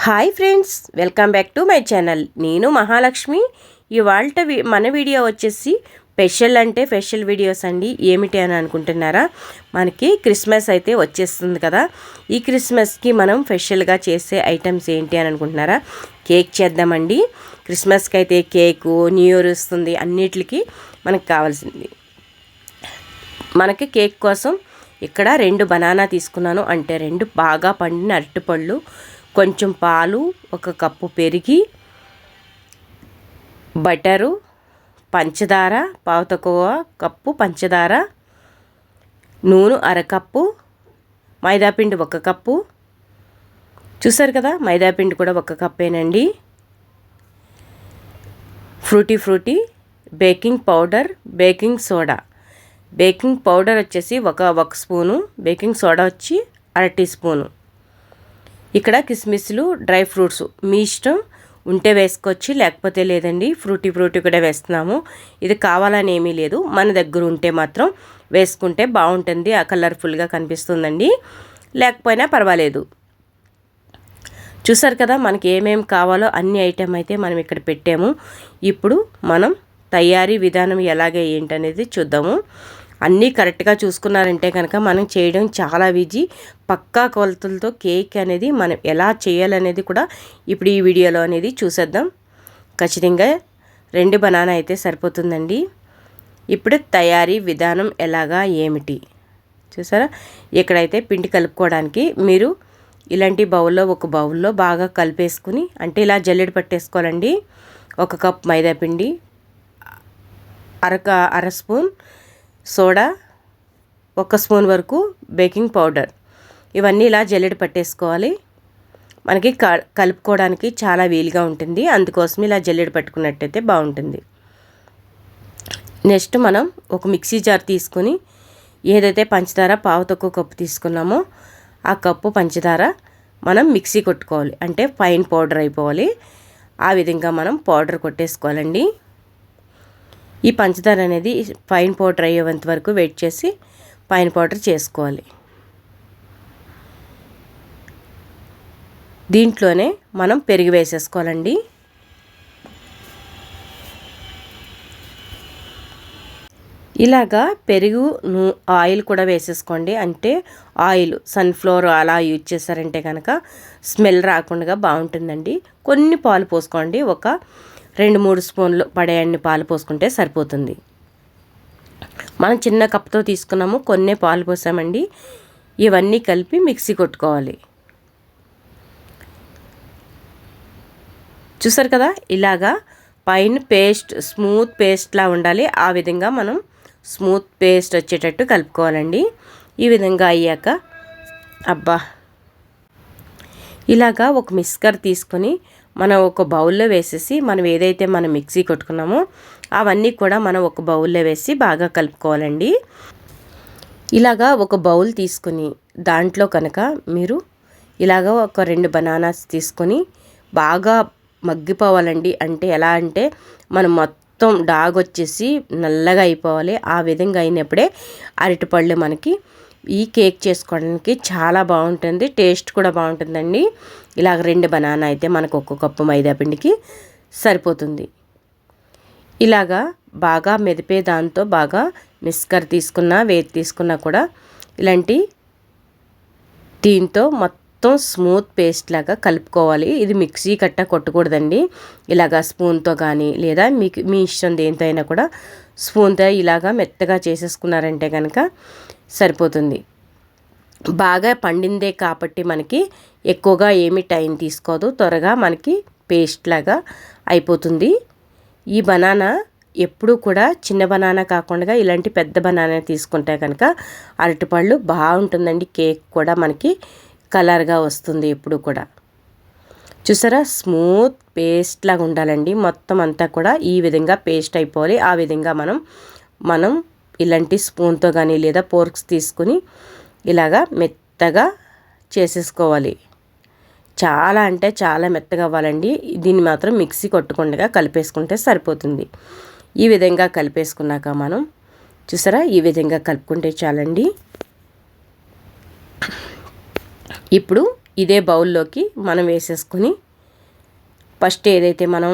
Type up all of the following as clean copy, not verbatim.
Hi friends, welcome back to my channel. నేను మహాలక్ష్మి. ఇవాళ మన వీడియో వచ్చేసి స్పెషల్ అంటే స్పెషల్ వీడియోస్ అండి. ఏమిటి అని అనుకుంటున్నారా? మనకి క్రిస్మస్ అయితే వచ్చేస్తుంది కదా. ఈ క్రిస్మస్కి మనం స్పెషల్గా చేసే ఐటమ్స్ ఏంటి అని అనుకుంటున్నారా? కేక్ చేద్దామండి. క్రిస్మస్కి అయితే కేకు, న్యూ ఇయర్ వస్తుంది, అన్నిటికి మనకు కావాల్సింది. మనకి కేక్ కోసం ఇక్కడ 2 బనానా తీసుకున్నాను. అంటే 2 బాగా పండిన అరటిపళ్ళు, కొంచెం పాలు, 1 కప్పు పెరుగు, బటరు, పంచదార, పావు కప్పు పంచదార, నూనె 1/2 కప్పు, మైదాపిండి 1 కప్పు. చూసారు కదా, మైదాపిండి కూడా 1 కప్పేనండి. Fruity, baking powder, baking soda. Baking powder వచ్చేసి 1 స్పూను, బేకింగ్ సోడా వచ్చి 1/2 టీ స్పూను. ఇక్కడ కిస్మిస్లు, డ్రై ఫ్రూట్స్ మీ ఇష్టం, ఉంటే వేసుకోవచ్చు, లేకపోతే లేదండి. ఫ్రూటీ కూడా వేస్తున్నాము. ఇది కావాలని ఏమీ లేదు, మన దగ్గర ఉంటే మాత్రం వేసుకుంటే బాగుంటుంది, కలర్ఫుల్గా కనిపిస్తుందండి. లేకపోయినా పర్వాలేదు. చూసారు కదా, మనకి ఏమేమి కావాలో అన్ని ఐటెం అయితే మనం ఇక్కడ పెట్టాము. ఇప్పుడు మనం తయారీ విధానం ఎలాగే ఏంటనేది చూద్దాము. అన్నీ కరెక్ట్గా చూసుకున్నారంటే కనుక మనం చేయడం చాలా ఈజీ. పక్కా కొలతలతో కేక్ అనేది మనం ఎలా చేయాలనేది కూడా ఇప్పుడు ఈ వీడియోలో అనేది చూసేద్దాం. ఖచ్చితంగా 2 బనానా అయితే సరిపోతుందండి. ఇప్పుడు తయారీ విధానం ఎలాగా ఏమిటి చూసారా? ఇక్కడైతే పిండి కలుపుకోవడానికి మీరు ఇలాంటి బౌల్లో, 1 బౌల్లో బాగా కలిపేసుకుని, అంటే ఇలా జల్లెడ పట్టేసుకోవాలండి. 1 కప్ మైదా పిండి, అర స్పూన్ సోడా, 1 స్పూన్ వరకు బేకింగ్ పౌడర్, ఇవన్నీ ఇలా జల్లెడ పట్టేసుకోవాలి. మనకి కలుపుకోవడానికి చాలా వీలుగా ఉంటుంది, అందుకోసం ఇలా జల్లెడ పట్టుకున్నట్టయితే బాగుంటుంది. నెక్స్ట్ మనం ఒక మిక్సీ జార్ తీసుకొని, ఏదైతే పంచదార పావు కప్పు తీసుకున్నామో ఆ కప్పు పంచదార మనం మిక్సీ కొట్టుకోవాలి. అంటే ఫైన్ పౌడర్ అయిపోవాలి. ఆ విధంగా మనం పౌడర్ కొట్టేసుకోవాలండి. ఈ పంచదార అనేది ఫైన్ పౌడర్ అయ్యేంత వరకు వెయిట్ చేసి ఫైన్ పౌడర్ చేసుకోవాలి. దీంట్లోనే మనం పెరుగు వేసేసుకోవాలండి. ఇలాగా పెరుగు, ఆయిల్ కూడా వేసేసుకోండి. అంటే ఆయిల్ సన్ఫ్లవర్ అలా యూజ్ చేశారంటే కనుక స్మెల్ రాకుండా బాగుంటుందండి. కొన్ని పాలు పోసుకోండి, ఒక 2-3 స్పూన్లు పడేయన్ని పాలు పోసుకుంటే సరిపోతుంది. మనం చిన్న కప్తో తీసుకున్నాము, కొన్ని పాలు పోసామండి. ఇవన్నీ కలిపి మిక్సీ కొట్టుకోవాలి. చూసారు కదా, ఇలాగా పైన పేస్ట్, స్మూత్ పేస్ట్లా ఉండాలి. ఆ విధంగా మనం స్మూత్ పేస్ట్ వచ్చేటట్టు కలుపుకోవాలండి. ఈ విధంగా అయ్యాక ఇలాగా ఒక మిక్సర్ తీసుకొని మనం ఒక బౌల్లో వేసేసి, మనం ఏదైతే మనం మిక్సీ కొట్టుకున్నామో అవన్నీ కూడా మనం ఒక బౌల్లో వేసి బాగా కలుపుకోవాలండి. ఇలాగా ఒక బౌల్ తీసుకొని దాంట్లో కనుక మీరు ఇలాగా ఒక 2 బనానాస్ తీసుకొని బాగా మగ్గిపోవాలండి. అంటే ఎలా అంటే మనం మొత్తం డాగ్ వచ్చేసి నల్లగా అయిపోవాలి. ఆ విధంగా అయినప్పుడే అరటిపళ్ళు మనకి ఈ కేక్ చేసుకోవడానికి చాలా బాగుంటుంది, టేస్ట్ కూడా బాగుంటుందండి. ఇలాగ 2 బనానా అయితే మనకు 1 కప్పు మైదా పిండికి సరిపోతుంది. ఇలాగా బాగా మెదిపే దాంతో బాగా మిక్సర్ తీసుకున్నా, వేతి తీసుకున్నా కూడా ఇలాంటి దీంతో మొత్తం స్మూత్ పేస్ట్ లాగా కలుపుకోవాలి. ఇది మిక్సీ కొట్టకూడదండి. ఇలాగా స్పూన్తో కానీ, లేదా మీ ఇష్టం దేంతో అయినా కూడా స్పూన్తో ఇలాగా మెత్తగా చేసేసుకున్నారంటే కనుక సరిపోతుంది. బాగా పండిందే కాబట్టి మనకి ఎక్కువగా ఏమీ టైం తీసుకోదు, త్వరగా మనకి పేస్ట్ లాగా అయిపోతుంది. ఈ బనానా ఎప్పుడు కూడా చిన్న బనానా కాకుండా ఇలాంటి పెద్ద బనానా తీసుకుంటే కనుక అరటిపళ్ళు బాగుంటుందండి. కేక్ కూడా మనకి కలర్గా వస్తుంది ఎప్పుడు కూడా. చూసారా, స్మూత్ పేస్ట్ లాగా ఉండాలండి. మొత్తం అంతా కూడా ఈ విధంగా పేస్ట్ అయిపోవాలి. ఆ విధంగా మనం ఇలాంటి స్పూన్తో కానీ లేదా ఫోర్క్స్ తీసుకుని ఇలాగా మెత్తగా చేసేసుకోవాలి. చాలా అంటే చాలా మెత్తగా అవ్వాలండి. దీన్ని మాత్రం మిక్సీ కొట్టకుండా కలిపేసుకుంటే సరిపోతుంది. ఈ విధంగా కలిపేసుకున్నాక మనం చూసారా, ఈ విధంగా కలుపుకుంటే చాలండి. ఇప్పుడు ఇదే బౌల్లోకి మనం వేసేసుకొని ఫస్ట్ ఏదైతే మనం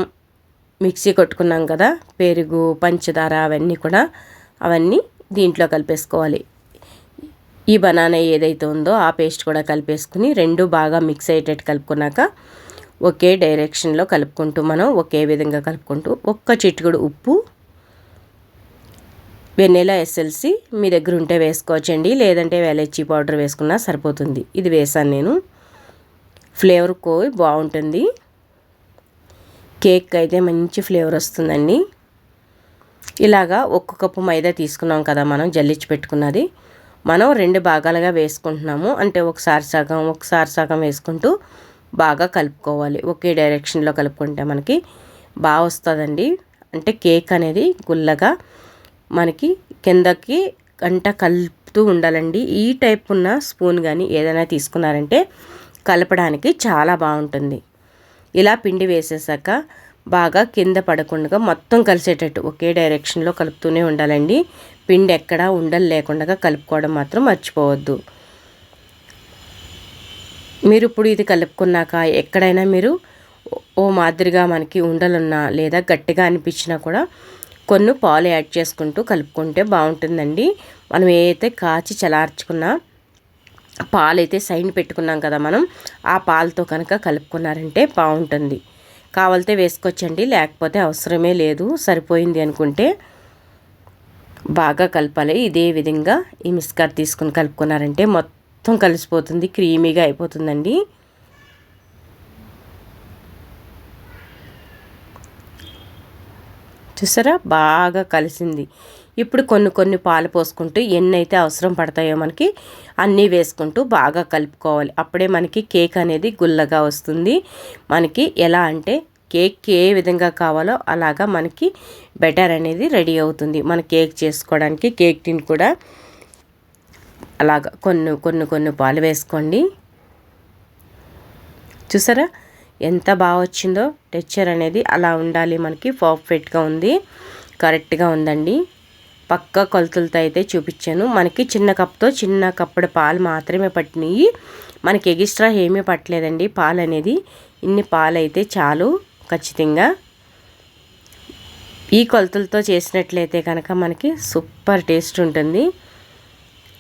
మిక్సీ కొట్టుకున్నాం కదా, పెరుగు, పంచదార అవన్నీ దీంట్లో కలిపేసుకోవాలి. ఈ బనానా ఏదైతే ఉందో ఆ పేస్ట్ కూడా కలిపేసుకుని రెండు బాగా మిక్స్ అయ్యేటట్టు కలుపుకున్నాక ఒకే డైరెక్షన్లో కలుపుకుంటూ మనం ఒకే విధంగా కలుపుకుంటూ ఒక్క చిటికెడు ఉప్పు, వెన్నెలా ఎస్ఎల్సి మీ దగ్గర ఉంటే వేసుకోవచ్చండి, లేదంటే వెలైచీ పౌడర్ వేసుకున్నా సరిపోతుంది. ఇది వేసాను నేను. ఫ్లేవర్ బాగుంటుంది. కేక్ అయితే మంచి ఫ్లేవర్ వస్తుందండి. ఇలాగా 1 కప్పు మైదా తీసుకున్నాం కదా మనం జల్లించి పెట్టుకున్నది, మనం 2 భాగాలుగా వేసుకుంటున్నాము. అంటే ఒకసారి సగం వేసుకుంటూ బాగా కలుపుకోవాలి. ఒకే డైరెక్షన్లో కలుపుకుంటే మనకి బాగా వస్తుందండి. అంటే కేక్ అనేది గుల్లగా మనకి కిందకి గంట కలుపుతూ ఉండాలండి. ఈ టైప్ ఉన్న స్పూన్ కానీ ఏదైనా తీసుకున్నారంటే కలపడానికి చాలా బాగుంటుంది. ఇలా పిండి వేసేసాక బాగా కింద పడకుండా మొత్తం కలిసేటట్టు ఒకే డైరెక్షన్లో కలుపుతూనే ఉండాలండి. పిండి ఎక్కడా ఉండలు లేకుండా కలుపుకోవడం మాత్రం మర్చిపోవద్దు. మీరు ఇప్పుడు ఇది కలుపుకున్నాక ఎక్కడైనా మీరు మాదిరిగా మనకి ఉండలున్నా లేదా గట్టిగా అనిపించినా కూడా కొన్ని పాలు యాడ్ చేసుకుంటూ కలుపుకుంటే బాగుంటుందండి. మనం ఏదైతే కాచి చలార్చుకున్న పాలైతే సైడ్ పెట్టుకున్నాం కదా మనం, ఆ పాలతో కనుక కలుపుకున్నారంటే బాగుంటుంది. కావాలితే వేసుకోవచ్చండి, లేకపోతే అవసరమే లేదు. సరిపోయింది అనుకుంటే బాగా కలపాలి. ఇదే విధంగా ఈ మిక్సర్ తీసుకుని కలుపుకున్నారంటే మొత్తం కలిసిపోతుంది, క్రీమీగా అయిపోతుందండి. చూసారా బాగా కలిసింది. ఇప్పుడు కొన్ని పాలు పోసుకుంటూ ఎన్నైతే అవసరం పడతాయో మనకి అన్నీ వేసుకుంటూ బాగా కలుపుకోవాలి. అప్పుడే మనకి కేక్ అనేది గుల్లగా వస్తుంది. మనకి ఎలా అంటే కేక్ ఏ విధంగా కావాలో అలాగా మనకి బెటర్ అనేది రెడీ అవుతుంది. మన కేక్ చేసుకోవడానికి కేక్ టిన్ కూడా అలాగా కొన్ని పాలు వేసుకోండి. చూసారా ఎంత బాగా వచ్చిందో టెక్స్చర్ అనేది. అలా ఉండాలి మనకి. పర్ఫెక్ట్గా ఉంది, కరెక్ట్గా ఉందండి. పక్కా కొలతలతో అయితే చూపించాను. మనకి చిన్న కప్పుడు పాలు మాత్రమే పట్టినాయి, మనకి ఎక్స్ట్రా ఏమీ పట్టలేదండి. పాలు అనేది ఇన్ని పాలు అయితే చాలు ఖచ్చితంగా. ఈ కొలతలతో చేసినట్లయితే కనుక మనకి సూపర్ టేస్ట్ ఉంటుంది.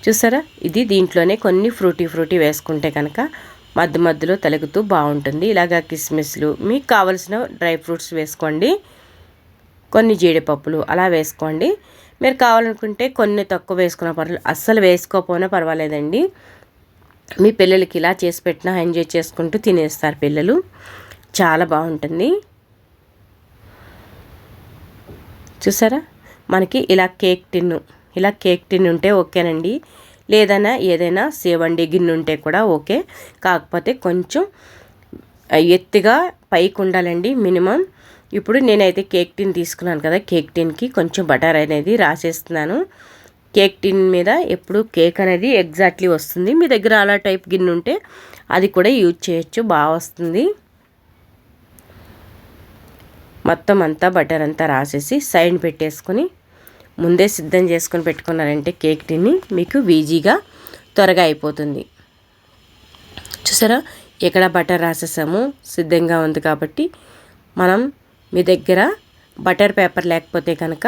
చూసారా ఇది దీంట్లోనే కొన్ని ఫ్రూటీ వేసుకుంటే కనుక మధ్యలో తలుగుతూ బాగుంటుంది. ఇలాగా కిస్మిస్లు, మీకు కావలసిన డ్రై ఫ్రూట్స్ వేసుకోండి, కొన్ని జీడిపప్పులు అలా వేసుకోండి. మీరు కావాలనుకుంటే కొన్ని తక్కువ వేసుకున్నా పర్వాలేదు, అస్సలు వేసుకోకపోయినా పర్వాలేదండి. మీ పిల్లలకి ఇలా చేసి పెట్టినా ఎంజాయ్ చేసుకుంటూ తినేస్తారు పిల్లలు. చాలా బాగుంటుంది. చూసారా మనకి ఇలా కేక్ టిన్ ఉంటే ఓకేనండి, ఏదైనా సేవండి గిన్నె ఉంటే కూడా ఓకే. కాకపోతే కొంచెం ఎత్తుగా పైకి ఉండాలండి మినిమం. ఇప్పుడు నేనైతే కేక్ టిన్ తీసుకున్నాను కదా, కేక్ టిన్కి కొంచెం బటర్ అనేది రాసేస్తున్నాను. కేక్ టిన్ మీద ఎప్పుడు కేక్ అనేది ఎగ్జాక్ట్లీ వస్తుంది. మీ దగ్గర అలా టైప్ గిన్నె ఉంటే అది కూడా యూజ్ చేయొచ్చు, బాగా వస్తుంది. మొత్తం అంతా బటర్ అంతా రాసేసి సైడ్ పెట్టేసుకొని ముందే సిద్ధం చేసుకొని పెట్టుకున్నారంటే కేక్ టిన్ని మీకు ఈజీగా త్వరగా అయిపోతుంది. చూసారా ఇక్కడ బటర్ రాసేసాము, సిద్ధంగా ఉంది కాబట్టి. మనం మీ దగ్గర బటర్ పేపర్ లేకపోతే కనుక,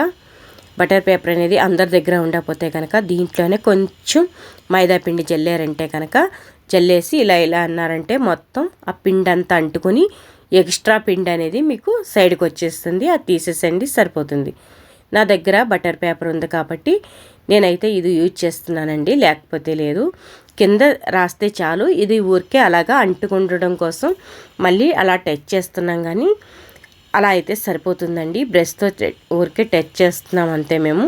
బటర్ పేపర్ అనేది అందరి దగ్గర ఉండకపోతే కనుక దీంట్లోనే కొంచెం మైదా పిండి జల్లారంటే కనుక జల్లేసి ఇలా అన్నారంటే మొత్తం ఆ పిండి అంతా అంటుకొని ఎక్స్ట్రా పిండి అనేది మీకు సైడ్కి వచ్చేస్తుంది. అది తీసేసండి సరిపోతుంది. నా దగ్గర బటర్ పేపర్ ఉంది కాబట్టి నేనైతే ఇది యూజ్ చేస్తున్నానండి, లేకపోతే లేదు. కింద రాస్తే చాలు, ఇది ఊరికే అలాగా అంటుకుండడం కోసం మళ్ళీ అలా టచ్ చేస్తున్నాం, కానీ అలా అయితే సరిపోతుందండి. బ్రష్తో ఊరికే టచ్ చేస్తున్నాం అంతే మేము.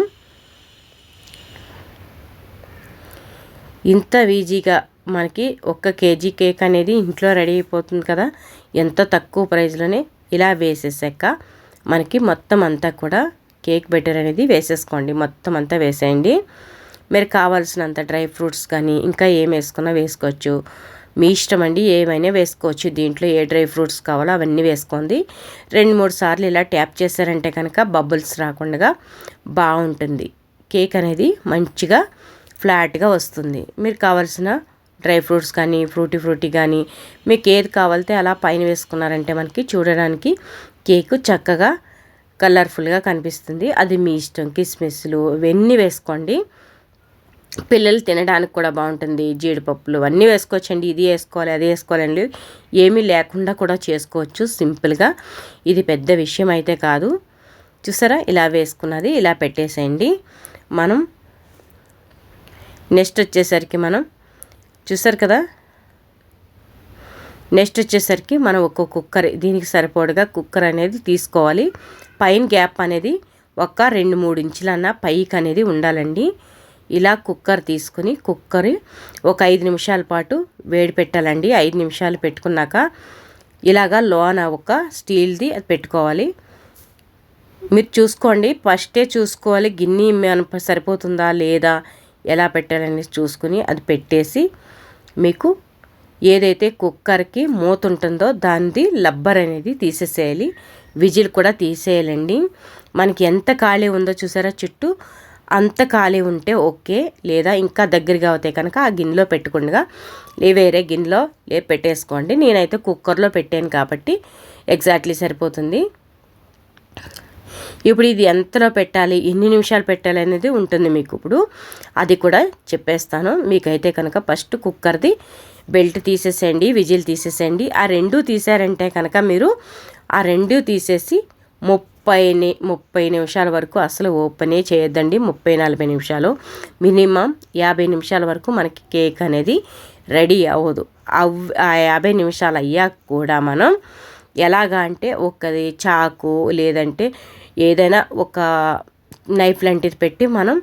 ఇంత ఈజీగా మనకి 1 కేజీ కేక్ అనేది ఇంట్లో రెడీ అయిపోతుంది కదా, ఎంతో తక్కువ ప్రైస్లోనే. ఇలా వేసేసాక మనకి మొత్తం అంతా కూడా కేక్ బెటర్ అనేది వేసేసుకోండి. మొత్తం అంతా వేసేయండి. మీరు కావాల్సినంత డ్రై ఫ్రూట్స్ కానీ ఇంకా ఏం వేసుకున్నా వేసుకోవచ్చు, మీ ఇష్టం అండి. ఏమైనా వేసుకోవచ్చు, దీంట్లో ఏ డ్రై ఫ్రూట్స్ కావాలో అవన్నీ వేసుకోండి. 2-3 సార్లు ఇలా ట్యాప్ చేశారంటే కనుక బబుల్స్ రాకుండా బాగుంటుంది. కేక్ అనేది మంచిగా ఫ్లాట్గా వస్తుంది. మీరు కావాల్సిన డ్రై ఫ్రూట్స్ కానీ ఫ్రూటీ కానీ మీకు ఏది కావాలితే అలా పైన వేసుకున్నారంటే మనకి చూడడానికి కేకు చక్కగా కలర్ఫుల్గా కనిపిస్తుంది. అది మీ ఇష్టం. కిస్మిస్లు ఇవన్నీ వేసుకోండి, పిల్లలు తినడానికి కూడా బాగుంటుంది. జీడిపప్పులు అన్నీ వేసుకోవచ్చండి. ఇది వేసుకోవాలి అది వేసుకోవాలండి ఏమీ లేకుండా కూడా చేసుకోవచ్చు సింపుల్గా. ఇది పెద్ద విషయం అయితే కాదు. చూసారా ఇలా వేసుకున్నది ఇలా పెట్టేసేయండి. మనం నెక్స్ట్ వచ్చేసరికి మనం చూసారు కదా, నెక్స్ట్ వచ్చేసరికి మనం ఒక కుక్కర్, దీనికి సరిపడగా కుక్కర్ అనేది తీసుకోవాలి. పైన గ్యాప్ అనేది ఒక 2-3 ఇంచులన్నా పైకి అనేది ఉండాలండి. ఇలా కుక్కర్ తీసుకుని కుక్కర్ ఒక 5 నిమిషాల పాటు వేడి పెట్టాలండి. 5 నిమిషాలు పెట్టుకున్నాక ఇలాగా లోన ఒక స్టీల్ది అది పెట్టుకోవాలి. మీరు చూసుకోండి, ఫస్టే చూసుకోవాలి గిన్నె మన సరిపోతుందా లేదా ఎలా పెట్టాలని చూసుకుని అది పెట్టేసి మీకు ఏదైతే కుక్కర్కి మూత ఉంటుందో దానిది లబ్బర్ అనేది తీసేసేయాలి. విజిల్ కూడా తీసేయాలండి. మనకి ఎంత ఖాళీ ఉందో చూసారా చుట్టూ, అంత ఖాళీ ఉంటే ఓకే. లేదా ఇంకా దగ్గరగా అవుతాయి కనుక ఆ గిన్నెలో పెట్టుకుండా వేరే గిన్నెలో పెట్టేసుకోండి. నేనైతే కుక్కర్లో పెట్టాను కాబట్టి ఎగ్జాక్ట్లీ సరిపోతుంది. ఇప్పుడు ఇది ఎంతలో పెట్టాలి, ఎన్ని నిమిషాలు పెట్టాలి అనేది ఉంటుంది మీకు. ఇప్పుడు అది కూడా చెప్పేస్తాను. మీకైతే కనుక ఫస్ట్ కుక్కర్ది బెల్ట్ తీసేసేయండి, విజిల్ తీసేసేయండి. ఆ 2 తీసారంటే కనుక మీరు ఆ 2 తీసేసి 30 నిమిషాల వరకు అసలు ఓపెనే చేయొద్దండి. 30-40 నిమిషాలు, మినిమం 50 నిమిషాల వరకు మనకి కేక్ అనేది రెడీ అవ్వదు. ఆ 50 నిమిషాలు అయ్యాక కూడా మనం ఎలాగా అంటే ఒకది చాకు లేదంటే ఏదైనా ఒక నైఫ్ లాంటిది పెట్టి మనం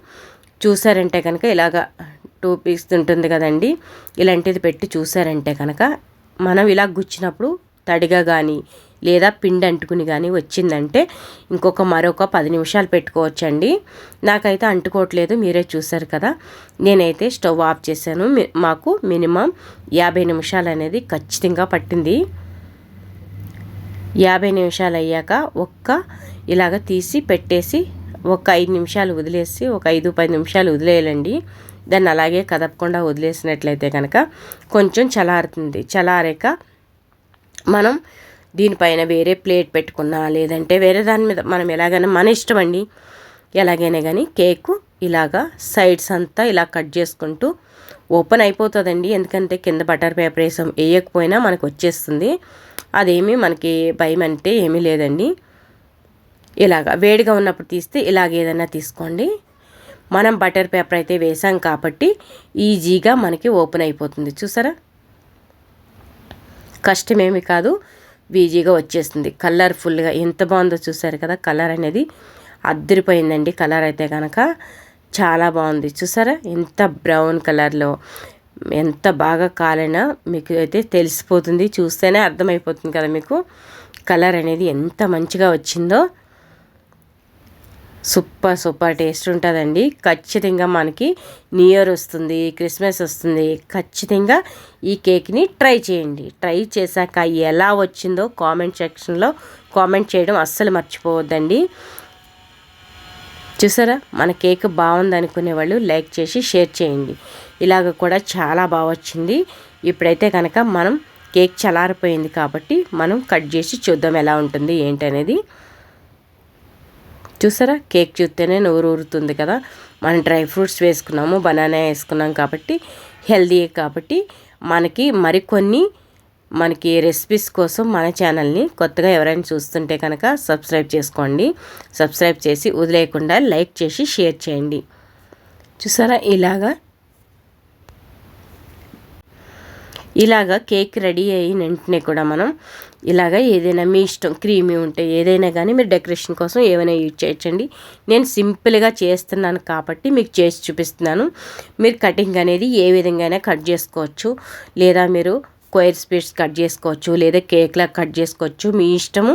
చూసారంటే కనుక ఇలాగా 2 పీస్ ఉంటుంది కదండి, ఇలాంటిది పెట్టి చూసారంటే కనుక మనం ఇలా గుచ్చినప్పుడు తడిగా కానీ లేదా పిండి అంటుకుని కానీ వచ్చిందంటే మరొక 10 నిమిషాలు పెట్టుకోవచ్చండి. నాకైతే అంటుకోవట్లేదు, మీరే చూసారు కదా. నేనైతే స్టవ్ ఆఫ్ చేశాను. మాకు మినిమం 50 నిమిషాలు అనేది ఖచ్చితంగా పట్టింది. 50 నిమిషాలు అయ్యాక ఇలాగ తీసి పెట్టేసి ఒక 5 నిమిషాలు వదిలేసి ఒక 5-10 నిమిషాలు వదిలేయాలండి. దాన్ని అలాగే కదపకుండా వదిలేసినట్లయితే కనుక కొంచెం చల్లారుతుంది. చల్లారాక మనం దీనిపైన వేరే ప్లేట్ పెట్టుకున్నా లేదంటే వేరే దాని మీద మనం ఎలాగైనా మన ఇష్టం అండి. ఎలాగైనా కానీ కేకు ఇలాగా సైడ్స్ అంతా ఇలా కట్ చేసుకుంటూ ఓపెన్ అయిపోతుందండి. ఎందుకంటే కింద బటర్ పేపర్ వేయకపోయినా మనకు వచ్చేస్తుంది. అదేమీ మనకి భయం అంటే ఏమీ లేదండి. ఇలాగా వేడిగా ఉన్నప్పుడు తీస్తే ఇలాగ ఏదైనా తీసుకోండి. మనం బటర్ పేపర్ అయితే వేసాం కాబట్టి ఈజీగా మనకి ఓపెన్ అయిపోతుంది. చూసారా, కష్టమేమి కాదు, ఈజీగా వచ్చేస్తుంది. కలర్ఫుల్గా ఎంత బాగుందో చూసారు కదా. కలర్ అనేది అద్దరిపోయిందండి. కలర్ అయితే కనుక చాలా బాగుంది. చూసారా ఎంత బ్రౌన్ కలర్లో, ఎంత బాగా కాలినా మీకు అయితే తెలిసిపోతుంది. చూస్తేనే అర్థమైపోతుంది కదా మీకు కలర్ అనేది ఎంత మంచిగా వచ్చిందో. సూపర్ టేస్ట్ ఉంటుందండి. ఖచ్చితంగా మనకి న్యూ ఇయర్ వస్తుంది, క్రిస్మస్ వస్తుంది. ఖచ్చితంగా ఈ కేక్ని ట్రై చేయండి. ట్రై చేశాక ఎలా వచ్చిందో కామెంట్ సెక్షన్లో కామెంట్ చేయడం అస్సలు మర్చిపోవద్దండి. చూసారా మన కేక్ బాగుంది అనుకునే వాళ్ళు లైక్ చేసి షేర్ చేయండి. ఇలాగ కూడా చాలా బాగా వచ్చింది. ఇప్పుడైతే కనుక మనం కేక్ చల్లారిపోయింది కాబట్టి మనం కట్ చేసి చూద్దాం ఎలా ఉంటుంది ఏంటనేది. చూసారా కేక్ చూస్తేనే నోరు ఊరుతుంది కదా. మనం డ్రై ఫ్రూట్స్ వేసుకున్నాము, బనానా వేసుకున్నాం కాబట్టి హెల్దీ కాబట్టి మరికొన్ని రెసిపీస్ కోసం మన ఛానల్ని కొత్తగా ఎవరైనా చూస్తుంటే కనుక సబ్స్క్రైబ్ చేసుకోండి. సబ్స్క్రైబ్ చేసి వదిలేయకుండా లైక్ చేసి షేర్ చేయండి. చూసారా ఇలాగా కేక్ రెడీ అయిన వెంటనే కూడా మనం ఏదైనా మీ ఇష్టం క్రీమీ ఉంటే ఏదైనా కానీ మీరు డెకరేషన్ కోసం ఏమైనా యూజ్ చేయొచ్చండి. నేను సింపుల్గా చేస్తున్నాను కాబట్టి మీకు చేసి చూపిస్తున్నాను. మీరు కటింగ్ అనేది ఏ విధంగా కట్ చేసుకోవచ్చు, లేదా మీరు స్క్వేర్ పీస్ కట్ చేసుకోవచ్చు, లేదా కేక్లా కట్ చేసుకోవచ్చు, మీ ఇష్టము.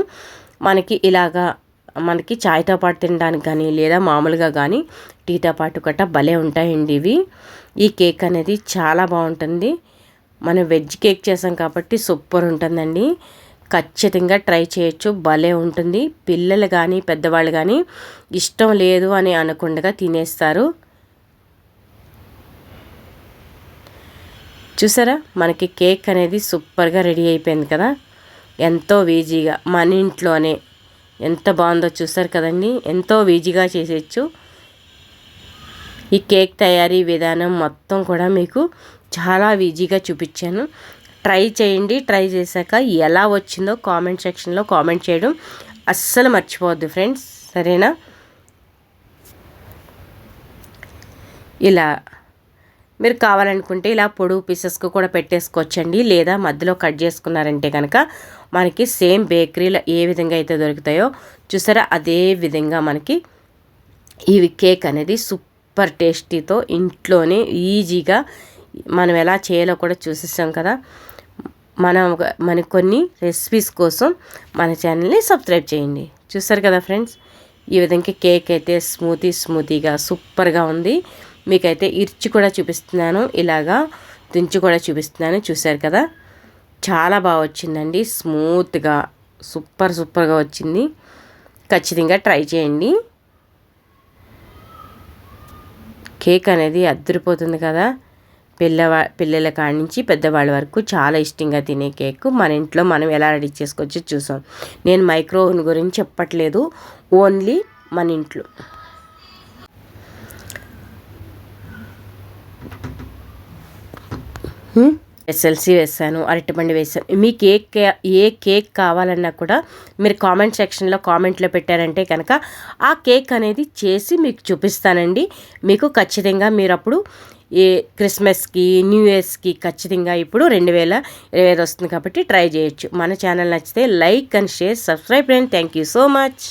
మనకి చాయ్తో పాటు తినడానికి కానీ లేదా మామూలుగా కానీ టీతో పాటు గట్రా భలే ఉంటాయండి ఇవి. ఈ కేక్ అనేది చాలా బాగుంటుంది. మనం వెజ్ కేక్ చేసాం కాబట్టి సూపర్ ఉంటుందండి. ఖచ్చితంగా ట్రై చేయొచ్చు, భలే ఉంటుంది. పిల్లలు కానీ పెద్దవాళ్ళు కానీ ఇష్టం లేదు అని అనకుండా తినేస్తారు. చూసారా మనకి కేక్ అనేది సూపర్గా రెడీ అయిపోయింది కదా, ఎంతో ఈజీగా మన ఇంట్లోనే. ఎంత బాగుందో చూసారు కదండి, ఎంతో ఈజీగా చేసేయచ్చు. ఈ కేక్ తయారీ విధానం మొత్తం కూడా మీకు చాలా ఈజీగా చూపించాను. ట్రై చేయండి. ట్రై చేశాక ఎలా వచ్చిందో కామెంట్ సెక్షన్లో కామెంట్ చేయడం అస్సలు మర్చిపోవద్దు ఫ్రెండ్స్, సరేనా? ఇలా మీరు కావాలనుకుంటే ఇలా పొడుగు పీసెస్కు కూడా పెట్టేసుకోవచ్చండి, లేదా మధ్యలో కట్ చేసుకున్నారంటే కనుక మనకి సేమ్ బేకరీలో ఏ విధంగా అయితే దొరుకుతాయో చూసారా, అదే విధంగా మనకి ఈ కేక్ అనేది సూపర్ టేస్టీతో ఇంట్లోనే ఈజీగా మనం ఎలా చేయాలో కూడా చూసేసాం కదా. మన కొన్ని రెసిపీస్ కోసం మన ఛానల్ని సబ్స్క్రైబ్ చేయండి. చూసారు కదా ఫ్రెండ్స్, ఈ విధంగా కేక్ అయితే స్మూతీగా సూపర్గా ఉంది. మీకైతే ఇర్చి కూడా చూపిస్తున్నాను, ఇలాగా తుంచి కూడా చూపిస్తున్నాను. చూసారు కదా, చాలా బాగా వచ్చిందండి, స్మూత్గా సూపర్గా వచ్చింది. ఖచ్చితంగా ట్రై చేయండి. కేక్ అనేది అద్దరిపోతుంది కదా, పిల్లల కాడి నుంచి పెద్దవాళ్ళ వరకు చాలా ఇష్టంగా తినే కేక్ మన ఇంట్లో మనం ఎలా రెడీ చేసుకోవచ్చో చూసాం. నేను మైక్రో ఓవెన్ గురించి చెప్పట్లేదు, ఓన్లీ మన ఇంట్లో. ఎస్ఎల్సి వేసాను, అరటిపండు వేసాను. మీకు ఏ కేక్ కావాలన్నా కూడా మీరు కామెంట్ సెక్షన్లో కామెంట్లో పెట్టారంటే కనుక ఆ కేక్ అనేది చేసి మీకు చూపిస్తానండి. మీకు ఖచ్చితంగా మీరు అప్పుడు ఏ క్రిస్మస్కి న్యూ ఇయర్స్కి ఖచ్చితంగా ఇప్పుడు 2025 వస్తుంది కాబట్టి ట్రై చేయొచ్చు. మన ఛానల్ నచ్చితే like and share, subscribe and thank you so much.